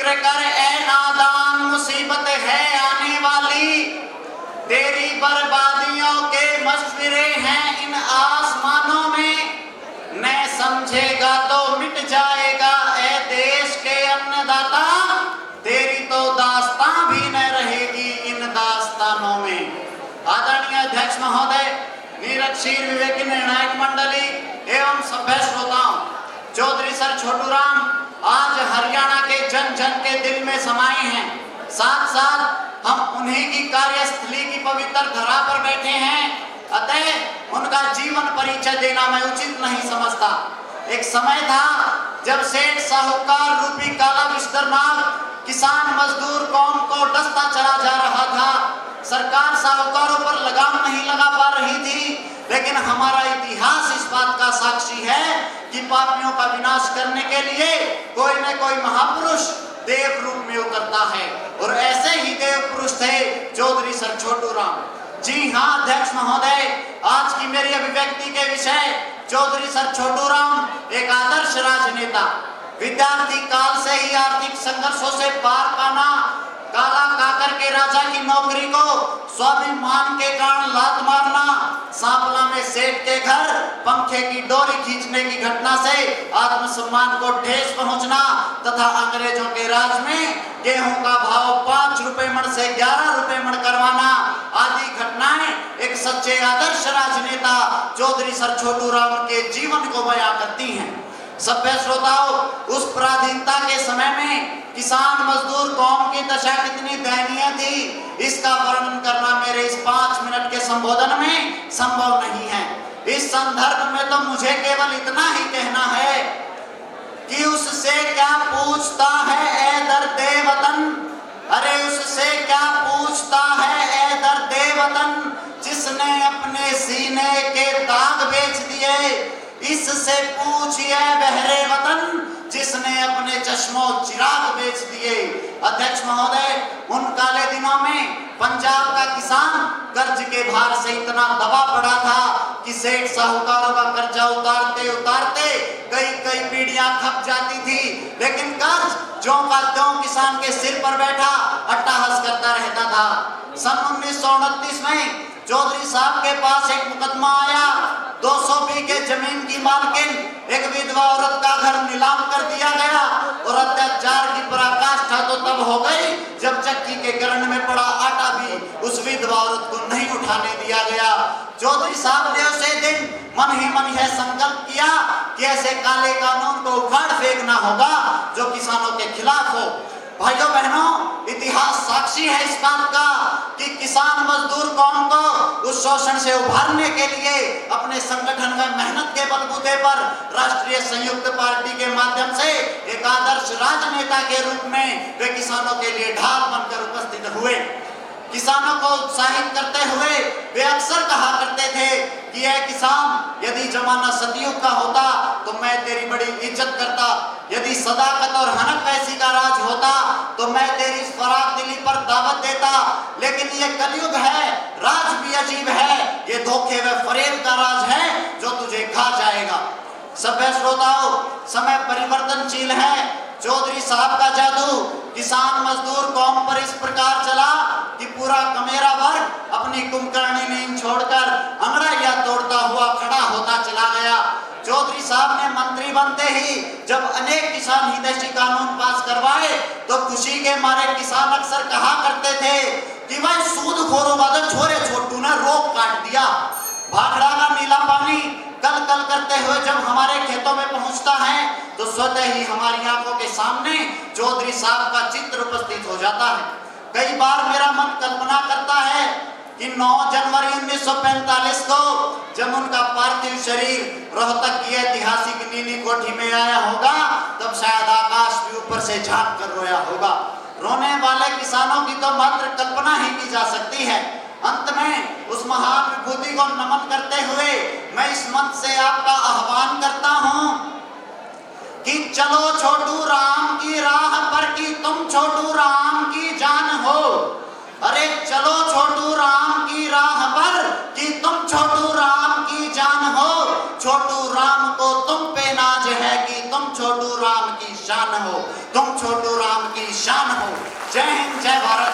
फिक्र कर ए नादान, मुसीबत है आने वाली, तेरी बर्बादियों के मशवरे हैं इन आसमानों में, न समझेगा तो मिट जाएगा ए देश के अन्नदाता, तेरी तो दास्तां भी न रहेगी इन दास्तानों में। आदरणीय अध्यक्ष महोदय, निरक्षीर विवेकी निर्णायक मंडली एवं सभ्य श्रोताओं, चौधरी सर छोटूराम आज हरियाणा के जन जन के दिल में समाये हैं। साथ साथ हम उन्हीं की कार्यस्थली की पवित्र धरा पर बैठे हैं, अतः उनका जीवन परिचय देना मैं उचित नहीं समझता। एक समय था जब सेठ साहूकार रूपी काला बिस्तरनाग किसान मजदूर कौम को डसता चला जा रहा था। सरकार साहूकारों पर लगाम नहीं लगा पा रही थी, लेकिन हमारा इतिहास इस बात का साक्षी है कि पापियों का विनाश करने के लिए कोई न कोई महापुरुष देव रूप में उतरता है, और ऐसे ही देव पुरुष थे चौधरी सर छोटूराम। जी हाँ अध्यक्ष महोदय, आज की मेरी अभिव्यक्ति के विषय चौधरी सर छोटूराम एक आदर्श राजनेता, विद्यार्थी काल से ही आर्थिक संघर्षों से पार पाना, काला काकर के राजा की नौकरी को स्वाभिमान के कारण लात मारना, सांपला में सेठ के घर पंखे की डोरी खींचने की घटना से आत्मसम्मान को ठेस पहुंचना तथा अंग्रेजों के राज में गेहूं का भाव 5 रुपए मण से 11 रुपए मण करवाना आदि घटनाएं एक सच्चे आदर्श राजनेता चौधरी सर छोटूराम के जीवन को बयां करती हैं। सभ्य श्रोताओं, उस पराधीनता के समय में किसान मजदूर कौम की दशा कितनी दयनीय थी, इसका वर्णन करना मेरे इस 5 मिनट के संबोधन में संभव नहीं है। इस संदर्भ में तो मुझे केवल इतना ही कहना है कि उससे क्या पूछता है ए दर्दे वतन, अरे उससे क्या पूछता है ए दर्दे वतन, जिसने अपने सीने के दाग बेच दिए, इससे पूछिए बहरे वतन, जिसने अपने चश्मों चिराग बेच दिए। अध्यक्ष महोदय, उन काले दिनों में पंजाब का किसान कर्ज के भार से इतना दबा पड़ा था कि सेठ साहूकारों का कर्जा उतारते उतारते कई पीढ़ियां खप जाती थी, लेकिन कर्ज ज्यों का त्यों किसान के सिर पर बैठा अट्टहास करता रहता था। सन 1929 में चौधरी साहब के पास एक मुकदमा आया। 200 बीघे जमीन की मालकिन एक विधवा औरत का घर नीलाम कर दिया गया, और अत्याचार की पराकाष्ठा तो तब हो गई जब चक्की के गरण में पड़ा आटा भी उस विधवा औरत को नहीं उठाने दिया गया। चौधरी साहब ने उसे दिन मन ही मन यह संकल्प किया कि ऐसे काले कानून को उखाड़ फेंकना होगा जो किसानों के खिलाफ हो। भाइयों बहनों, इतिहास साक्षी है इस बात का कि किसान मजदूर कौम को उस शोषण से उभारने के लिए अपने संगठन में मेहनत के बलबूते पर राष्ट्रीय संयुक्त पार्टी के माध्यम से एक आदर्श राजनेता के रूप में वे किसानों के लिए ढाल बनकर उपस्थित हुए। किसानों को उत्साहित करते हुए वे अक्सर कहा करते थे कि यह किसान, यदि जमाना सतयुग का होता तो मैं तेरी बड़ी इज्जत करता, यदि सदाकत और हनक वैसी का राज होता तो मैं तेरी फराग दिली पर दावत देता, लेकिन ये कलयुग है, राज भी अजीब है, ये धोखे व फरेब का राज है जो तुझे खा जाएगा। सभ्य श्रोताओं, समय परिवर्तनशील है। चौधरी साहब का जादू किसान मजदूर कौम पर इस प्रकार चला कि पूरा कमेरा वर्ग अपनी कुंभकर्णी नींद छोड़कर अंगड़ाइयां तोड़ता हुआ खड़ा होता चला गया। चौधरी साहब ने मंत्री बनते ही जब अनेक किसान हितैषी कानून पास करवाए तो खुशी के मारे किसान अक्सर कहा करते थे कि भाई सूदखोरों वाले छोरे छोटू ने रोक काट दिया। भाखड़ा का नीला पानी कल कल करते हुए जब हमारे खेतों में पहुंचता है तो स्वतः ही हमारी आंखों के सामने चौधरी साहब का चित्र उपस्थित हो जाता है। कई बार मेरा मन कल्पना करता है कि 9 जनवरी 1945 को जब उनका पार्थिव शरीर रोहतक की ऐतिहासिक नीली कोठी में आया होगा तब शायद आकाश भी ऊपर से झांक कर रोया होगा। रोने वाले किसानों की तो मात्र कल्पना ही की जा सकती है। अंत में उस महान विभूति को नमन करते हुए मैं इस मंच से आपका आह्वान करता हूं कि चलो छोटू राम की राह पर कि तुम छोटू राम की जान हो। अरे चलो छोटू राम की राह पर कि तुम छोटू राम की जान हो। छोटू राम को तुम पे नाज है कि तुम छोटू राम की शान हो, तुम छोटू राम की शान हो। जय हिंद, जय भारत।